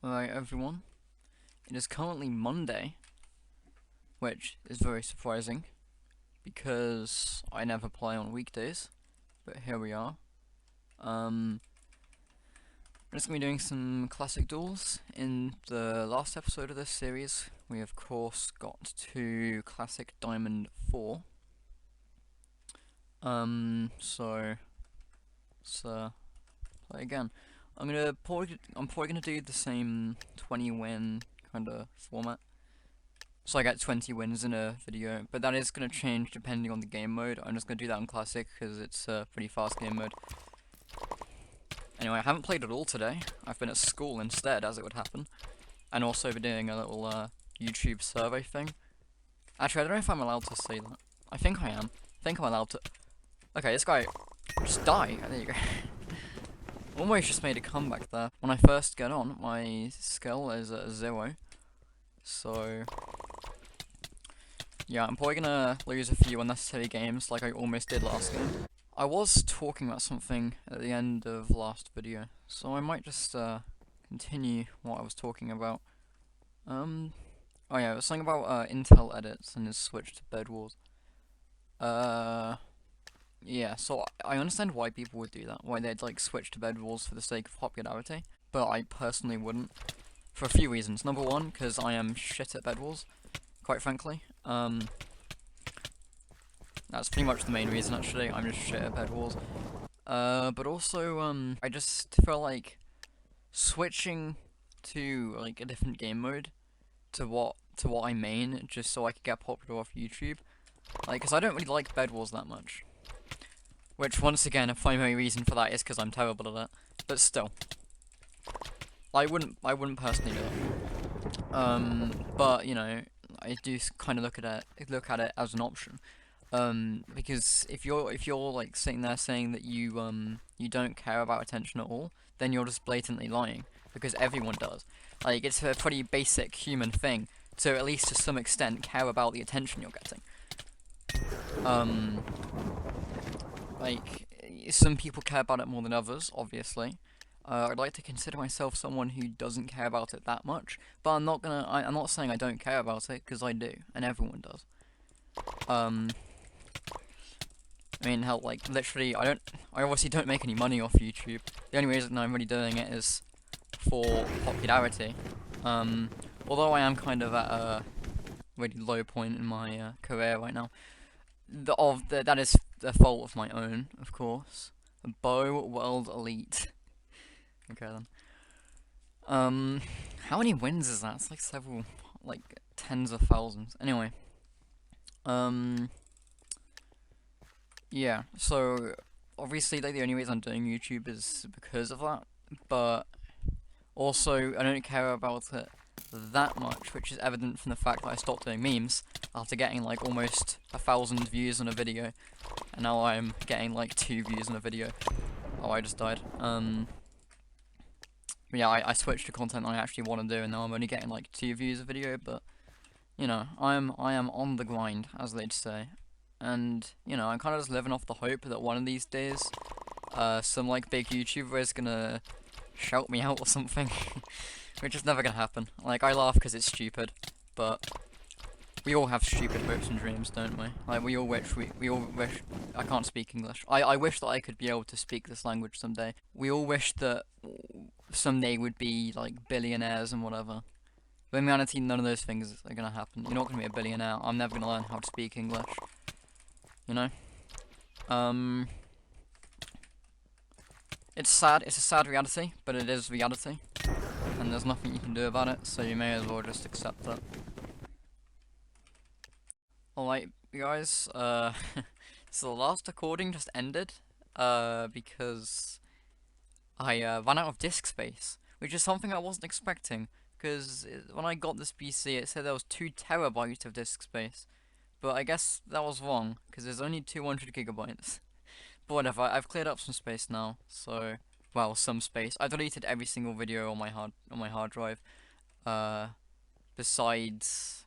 Alright everyone, it is currently Monday, which is very surprising, because I never play on weekdays, but here we are. We're just going to be doing some classic duels. In the last episode of this series, we of course got to Classic Diamond 4. So, let's play again. I'm probably gonna do the same 20 win kind of format. So I get 20 wins in a video, but that is going to change depending on the game mode. I'm just going to do that on Classic because it's a pretty fast game mode. Anyway, I haven't played at all today. I've been at school instead, as it would happen. And also been doing a little YouTube survey thing. Actually, I don't know if I'm allowed to say that. I think I am. I think I'm allowed to. Okay, this guy just died. There you go. Almost just made a comeback there. When I first get on, my skill is at 0. So yeah, I'm probably gonna lose a few unnecessary games like I almost did last game. I was talking about something at the end of last video, so I might just continue what I was talking about. Oh yeah, it was something about Intel edits and his switch to Bed Wars. Yeah, so I understand why people would do that, why they'd like switch to Bed Wars for the sake of popularity, but I personally wouldn't. For a few reasons. Number one, because I am shit at Bed Wars, quite frankly. That's pretty much the main reason, actually. I'm just shit at Bed Wars. But also, I just feel like switching to like a different game mode to what I main, just so I could get popular off YouTube. Like, cause I don't really like Bed Wars that much. Which, once again, a primary reason for that is because I'm terrible at it. But still, I wouldn't personally do it. But you know, I do kind of look at it as an option. Because if you're like sitting there saying that you don't care about attention at all, then you're just blatantly lying, because everyone does. Like, it's a pretty basic human thing to, at least to some extent, care about the attention you're getting. Like, some people care about it more than others, obviously. I'd like to consider myself someone who doesn't care about it that much, but I'm not saying I don't care about it, because I do, and everyone does. I mean, hell, like, literally, I obviously don't make any money off YouTube. The only reason I'm really doing it is for popularity. Although I am kind of at a really low point in my career right now. That is the fault of my own, of course. Bow World Elite. Okay then. How many wins is that? It's like several, like tens of thousands. Anyway. Yeah, so obviously like the only reason I'm doing YouTube is because of that, but also I don't care about it that much, which is evident from the fact that I stopped doing memes after getting like almost 1,000 views on a video, and now I'm getting like 2 views on a video. Oh, I just died. Yeah, I switched to content I actually want to do, and now I'm only getting like 2 views a video, but you know, I am on the grind, as they'd say. And, you know, I'm kind of just living off the hope that one of these days, some, like, big YouTuber is gonna shout me out or something. Which is never gonna happen. Like, I laugh because it's stupid, but we all have stupid hopes and dreams, don't we? Like, we all wish, I can't speak English. I wish that I could be able to speak this language someday. We all wish that someday we'd be, like, billionaires and whatever. But in reality, none of those things are gonna happen. You're not gonna be a billionaire. I'm never gonna learn how to speak English. You know? It's sad, it's a sad reality, but it is reality. And there's nothing you can do about it, so you may as well just accept it. Alright, guys, so the last recording just ended, because I ran out of disk space, which is something I wasn't expecting, because when I got this PC it said there was 2 terabytes of disk space. But I guess that was wrong, because there's only 200 gigabytes. But whatever, I've cleared up some space now, so... Well, some space. I deleted every single video on my hard drive. Besides...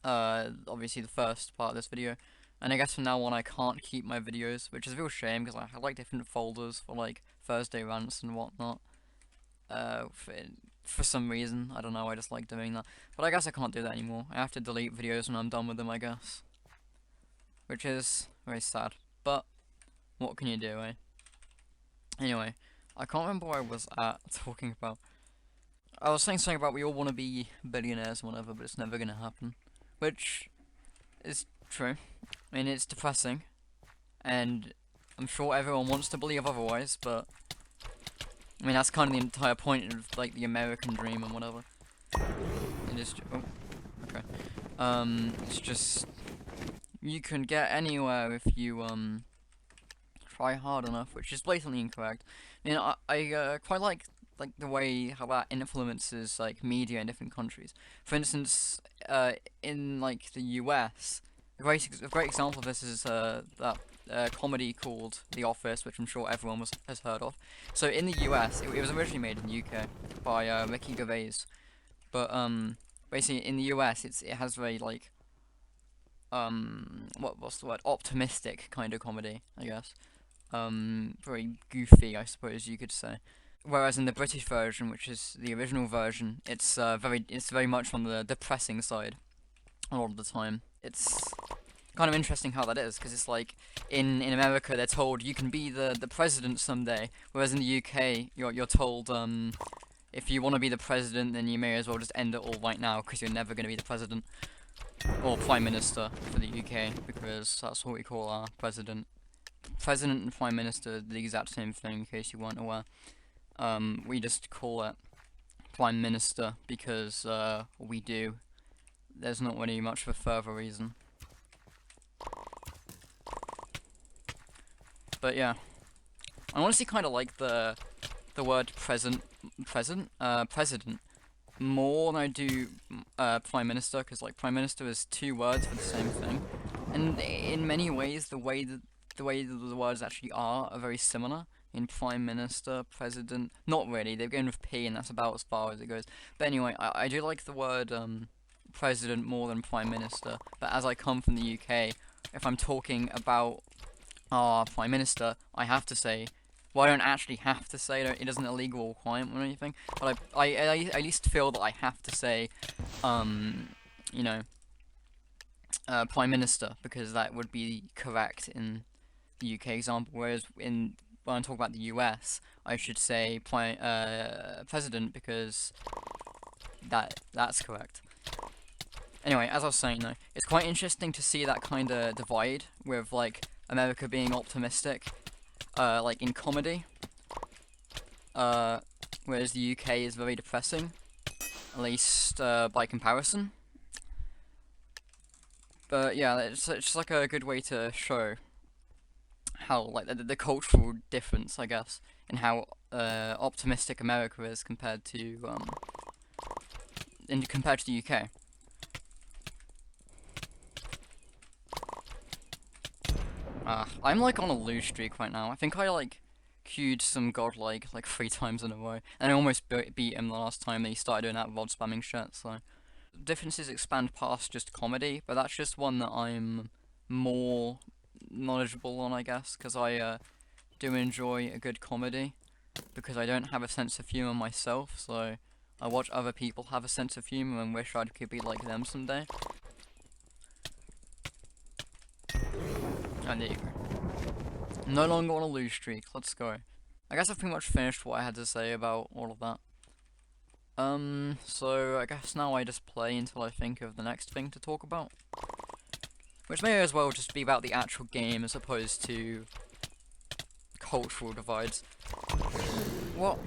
obviously the first part of this video. And I guess from now on I can't keep my videos, which is a real shame, because I have like different folders for like Thursday rants and whatnot. for some reason. I don't know, I just like doing that. But I guess I can't do that anymore. I have to delete videos when I'm done with them, I guess. Which is very sad. But, what can you do, eh? Anyway, I can't remember where I was at talking about. I was saying something about we all want to be billionaires and whatever, but it's never gonna happen. Which is true. I mean, it's depressing. And I'm sure everyone wants to believe otherwise, but I mean, that's kind of the entire point of, like, the American dream and whatever. It is, oh, okay. It's just, you can get anywhere if you, try hard enough, which is blatantly incorrect. I mean, I quite like the way how that influences, like, media in different countries. For instance, in, like, the US, a great example of this is, that comedy called The Office, which I'm sure everyone has heard of. So in the US, it was originally made in the UK by Ricky Gervais, but basically in the US, it has very, like, what's the word? Optimistic kind of comedy, I guess. Very goofy, I suppose you could say. Whereas in the British version, which is the original version, it's very much on the depressing side a lot of the time. It's kind of interesting how that is, because it's like in America they're told you can be the president someday, whereas in the UK you're told if you want to be the president then you may as well just end it all right now because you're never going to be the president or prime minister for the UK, because that's what we call our president. President and prime minister are the exact same thing, in case you weren't aware. We just call it prime minister because we do. There's not really much of a further reason. But yeah, I honestly kind of like the word president more than I do prime minister, because like prime minister is two words for the same thing, and in many ways the way the words actually are very similar. In prime minister, president, not really. They've gone with P, and that's about as far as it goes. But anyway, I do like the word president more than prime minister. But as I come from the UK, if I'm talking about our prime minister, I have to say, well, I don't actually have to say it isn't a legal requirement or anything, but I at least feel that I have to say, you know, prime minister, because that would be correct in the UK example, whereas when I talk about the US, I should say president, because that's correct. Anyway, as I was saying though, it's quite interesting to see that kind of divide with, like, America being optimistic, like in comedy, whereas the UK is very depressing, at least by comparison. But yeah, it's just like a good way to show how, like, the cultural difference, I guess, in how optimistic America is compared to the UK. I'm like on a lose streak right now. I think I like queued some godlike like 3 times in a row, and I almost beat him the last time that he started doing that VOD spamming shit. So differences expand past just comedy, but that's just one that I'm more knowledgeable on, I guess, because I do enjoy a good comedy, because I don't have a sense of humor myself, so I watch other people have a sense of humor and wish I could be like them someday. And there you go. No longer on a lose streak, let's go. I guess I've pretty much finished what I had to say about all of that. So I guess now I just play until I think of the next thing to talk about. Which may as well just be about the actual game as opposed to cultural divides. What?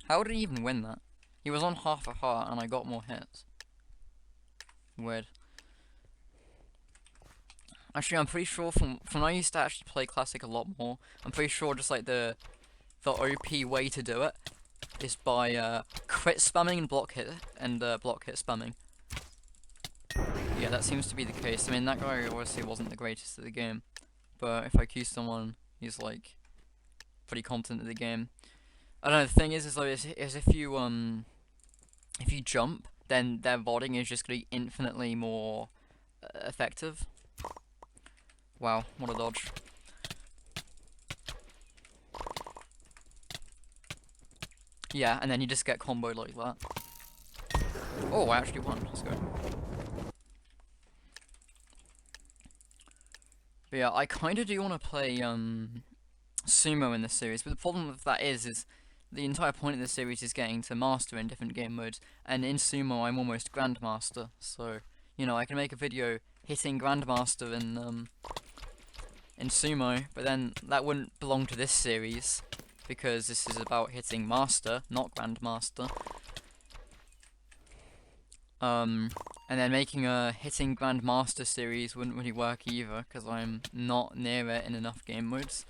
How did he even win that? He was on half a heart and I got more hits. Weird. Actually, I'm pretty sure from when I used to actually play Classic a lot more, I'm pretty sure just like the OP way to do it is by crit spamming and block hit spamming. Yeah, that seems to be the case. I mean, that guy obviously wasn't the greatest at the game, but if I queue someone, he's like pretty competent at the game. I don't know. The thing is though, is if you jump, then their vodding is just gonna be infinitely more effective. Wow, what a dodge. Yeah, and then you just get comboed like that. Oh, I actually won. Let's go. But yeah, I kind of do want to play sumo in this series, but the problem with that is the entire point of this series is getting to master in different game modes, and in sumo I'm almost grandmaster, so you know I can make a video hitting grandmaster in sumo, but then that wouldn't belong to this series because this is about hitting master, not grandmaster. And then making a hitting grandmaster series wouldn't really work either because I'm not near it in enough game modes.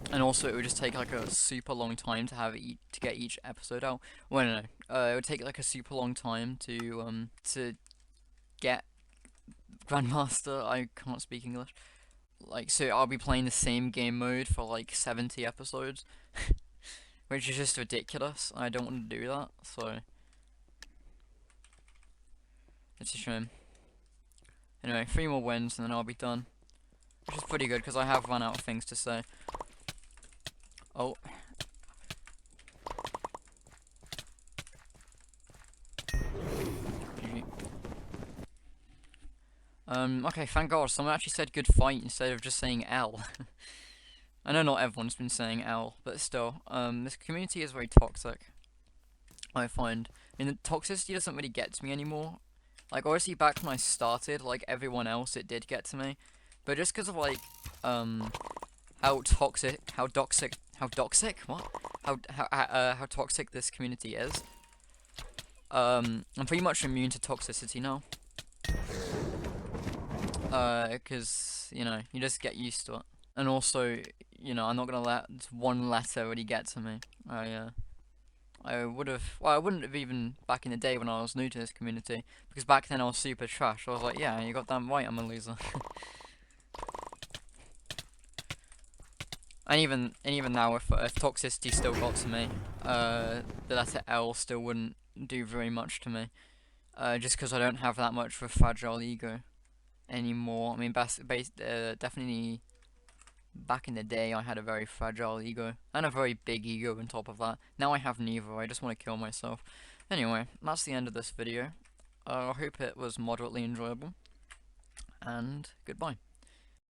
And also, it would just take like a super long time to to get each episode out. Well, no, it would take like a super long time to get Grandmaster. I can't speak English. Like, so I'll be playing the same game mode for like 70 episodes, which is just ridiculous. I don't want to do that, so it's a shame. Anyway, 3 more wins and then I'll be done, which is pretty good because I have run out of things to say. Oh. Okay, thank God, someone actually said good fight instead of just saying L. I know not everyone's been saying L, but still, this community is very toxic, I find. I mean, the toxicity doesn't really get to me anymore. Like, obviously back when I started, like everyone else, it did get to me. But just because of, like, how toxic this community is, I'm pretty much immune to toxicity now. Because, you know, you just get used to it. And also, you know, I'm not gonna let one letter really get to me. I would have, well, I wouldn't have even back in the day when I was new to this community, because back then I was super trash. I was like, yeah, you got damn right, I'm a loser. And even now, if toxicity still got to me, the letter L still wouldn't do very much to me. Just because I don't have that much of a fragile ego anymore. I mean, definitely back in the day, I had a very fragile ego and a very big ego on top of that. Now I have neither. I just want to kill myself. Anyway, that's the end of this video. I hope it was moderately enjoyable, and goodbye.